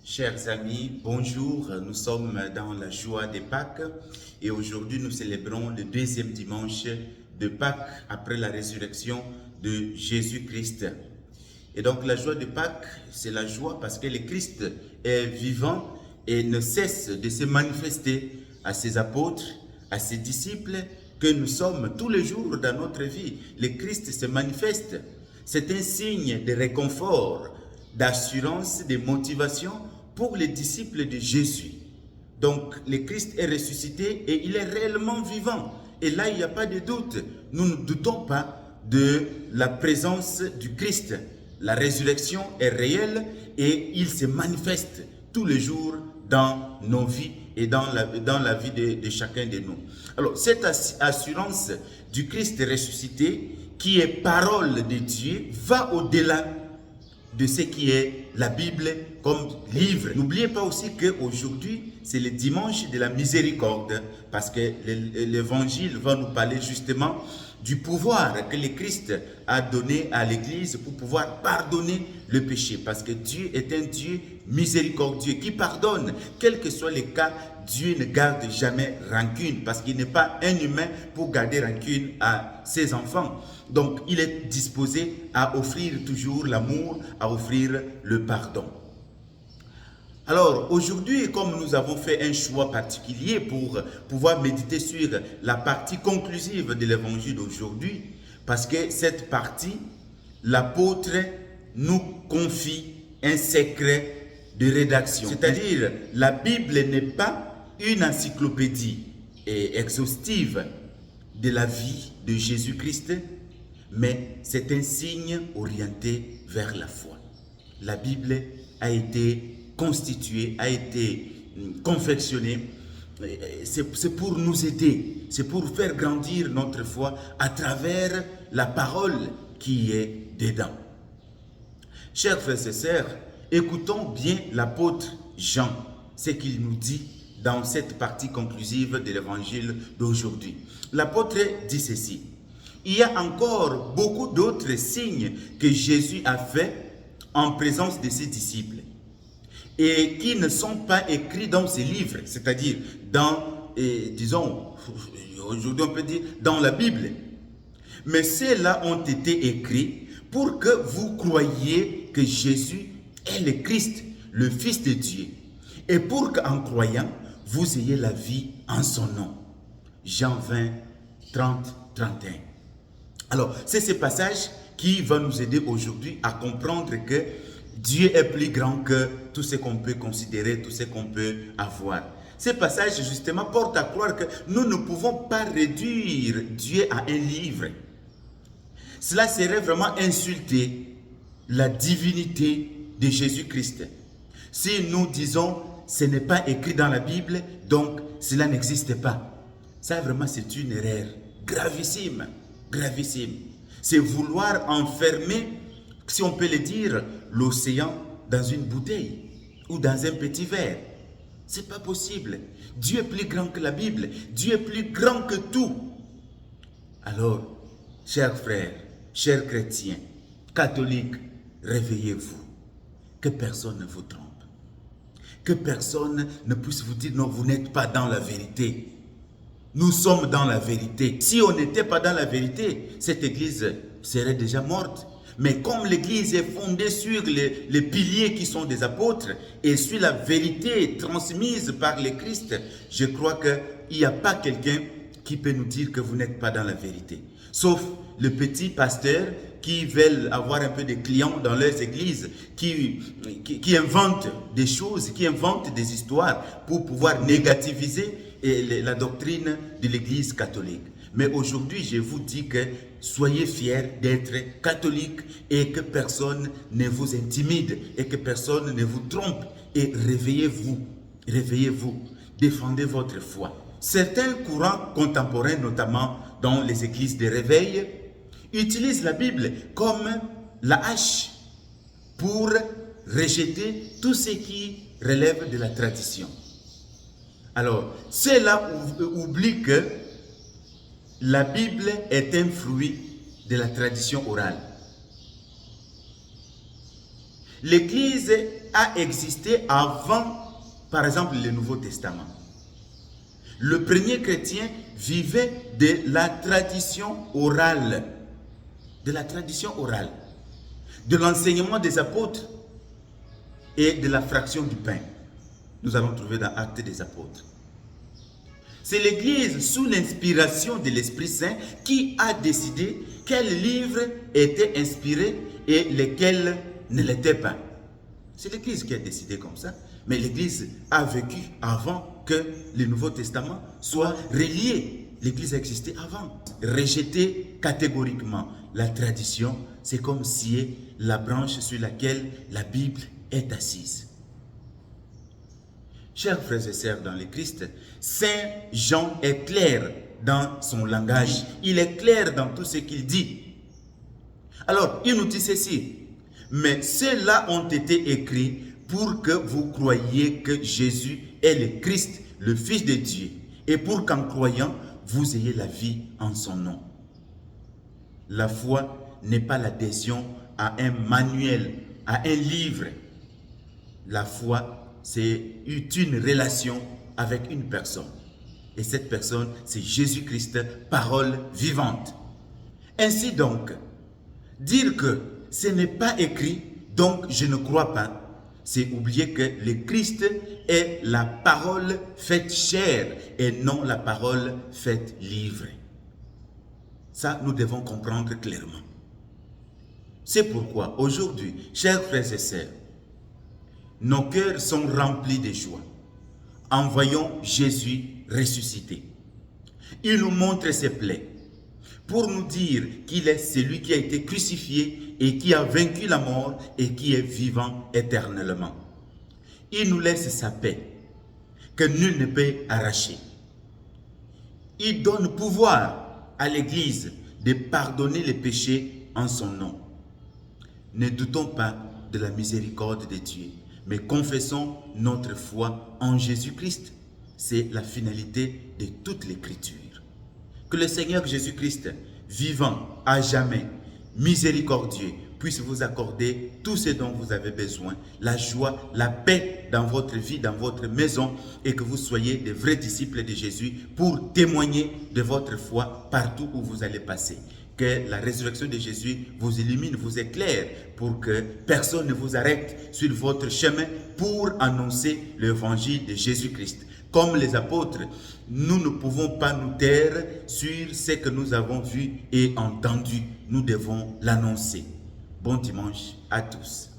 Chers amis, bonjour. Nous sommes dans la joie de Pâques et aujourd'hui nous célébrons le deuxième dimanche de Pâques après la résurrection de Jésus-Christ. Et donc la joie de Pâques, c'est la joie parce que le Christ est vivant et ne cesse de se manifester à ses apôtres, à ses disciples que nous sommes tous les jours dans notre vie. Le Christ se manifeste. C'est un signe de réconfort, d'assurance, de motivation pour les disciples de Jésus. Donc le Christ est ressuscité et il est réellement vivant. Et là, il n'y a pas de doute. Nous ne doutons pas de la présence du Christ. La résurrection est réelle et il se manifeste tous les jours dans nos vies et dans la vie de chacun de nous. Alors, cette assurance du Christ ressuscité, qui est parole de Dieu, va au-delà de ce qui est la Bible comme livre. N'oubliez pas aussi qu'aujourd'hui, c'est le dimanche de la miséricorde, parce que l'évangile va nous parler justement du pouvoir que le Christ a donné à l'Église pour pouvoir pardonner le péché. Parce que Dieu est un Dieu miséricordieux qui pardonne. Quel que soit le cas, Dieu ne garde jamais rancune parce qu'il n'est pas un humain pour garder rancune à ses enfants. Donc, il est disposé à offrir toujours l'amour, à offrir le pardon. Alors, aujourd'hui, comme nous avons fait un choix particulier pour pouvoir méditer sur la partie conclusive de l'évangile d'aujourd'hui, parce que cette partie, l'apôtre nous confie un secret de rédaction. C'est-à-dire, la Bible n'est pas une encyclopédie exhaustive de la vie de Jésus-Christ, mais c'est un signe orienté vers la foi. La Bible a été constituée, a été confectionnée, c'est pour nous aider, c'est pour faire grandir notre foi à travers la parole qui est dedans. Chers frères et sœurs, écoutons bien l'apôtre Jean, ce qu'il nous dit dans cette partie conclusive de l'évangile d'aujourd'hui. L'apôtre dit ceci: il y a encore beaucoup d'autres signes que Jésus a fait en présence de ses disciples et qui ne sont pas écrits dans ces livres, c'est-à-dire dans, disons, aujourd'hui on peut dire dans la Bible. Mais ceux-là ont été écrits pour que vous croyiez que Jésus est le Christ, le Fils de Dieu, et pour qu'en croyant, vous ayez la vie en son nom. Jean 20, 30, 31. Alors, c'est ce passage qui va nous aider aujourd'hui à comprendre que Dieu est plus grand que tout ce qu'on peut considérer, tout ce qu'on peut avoir. Ce passage, justement, porte à croire que nous ne pouvons pas réduire Dieu à un livre. Cela serait vraiment insulter la divinité de Jésus-Christ. Si nous disons, ce n'est pas écrit dans la Bible, donc cela n'existe pas. Ça, vraiment, c'est une erreur gravissime. Gravissime. C'est vouloir enfermer, si on peut le dire, l'océan dans une bouteille ou dans un petit verre. C'est pas possible. Dieu est plus grand que la Bible. Dieu est plus grand que tout. Alors, chers frères, chers chrétiens, catholiques, réveillez-vous. Que personne ne vous trompe. Que personne ne puisse vous dire non, vous n'êtes pas dans la vérité. Nous sommes dans la vérité. Si on n'était pas dans la vérité, cette église serait déjà morte. Mais comme l'église est fondée sur les piliers qui sont des apôtres et sur la vérité transmise par le Christ, je crois qu'il n'y a pas quelqu'un qui peut nous dire que vous n'êtes pas dans la vérité. Sauf le petit pasteur qui veulent avoir un peu de clients dans leurs églises, qui inventent des choses, qui inventent des histoires pour pouvoir négativiser la doctrine de l'Église catholique. Mais aujourd'hui, je vous dis que soyez fiers d'être catholique et que personne ne vous intimide et que personne ne vous trompe. Et réveillez-vous, réveillez-vous, défendez votre foi. Certains courants contemporains, notamment dans les églises de réveil, utilisent la Bible comme la hache pour rejeter tout ce qui relève de la tradition. Alors, ceux-là oublient que la Bible est un fruit de la tradition orale. L'Église a existé avant, par exemple, le Nouveau Testament. Le premier chrétien vivait de la tradition orale, de l'enseignement des apôtres et de la fraction du pain. Nous allons trouver dans Actes des apôtres. C'est l'Église, sous l'inspiration de l'Esprit Saint, qui a décidé quels livres étaient inspirés et lesquels ne l'étaient pas. C'est l'Église qui a décidé comme ça. Mais l'Église a vécu avant que le Nouveau Testament soit relié. L'Église a existé avant. Rejeter catégoriquement la tradition, c'est comme scier la branche sur laquelle la Bible est assise. Chers frères et sœurs dans le Christ, Saint Jean est clair dans son langage. Il est clair dans tout ce qu'il dit. Alors, il nous dit ceci. Mais ceux-là ont été écrits pour que vous croyiez que Jésus est le Christ, le Fils de Dieu, et pour qu'en croyant, vous ayez la vie en son nom. La foi n'est pas l'adhésion à un manuel, à un livre. La foi, c'est une relation avec une personne. Et cette personne, c'est Jésus-Christ, parole vivante. Ainsi donc, dire que ce n'est pas écrit, donc je ne crois pas, c'est oublier que le Christ est la parole faite chair et non la parole faite livre. Ça, nous devons comprendre clairement. C'est pourquoi aujourd'hui, chers frères et sœurs, nos cœurs sont remplis de joie en voyant Jésus ressuscité. Il nous montre ses plaies pour nous dire qu'il est celui qui a été crucifié et qui a vaincu la mort et qui est vivant éternellement. Il nous laisse sa paix que nul ne peut arracher. Il donne pouvoir à l'Église de pardonner les péchés en son nom. Ne doutons pas de la miséricorde de Dieu, mais confessons notre foi en Jésus-Christ. C'est la finalité de toute l'Écriture. Que le Seigneur Jésus-Christ, vivant à jamais, miséricordieux, puisse vous accorder tout ce dont vous avez besoin, la joie, la paix dans votre vie, dans votre maison, et que vous soyez des vrais disciples de Jésus pour témoigner de votre foi partout où vous allez passer. Que la résurrection de Jésus vous illumine, vous éclaire, pour que personne ne vous arrête sur votre chemin pour annoncer l'évangile de Jésus-Christ. Comme les apôtres, nous ne pouvons pas nous taire sur ce que nous avons vu et entendu. Nous devons l'annoncer. Bon dimanche à tous.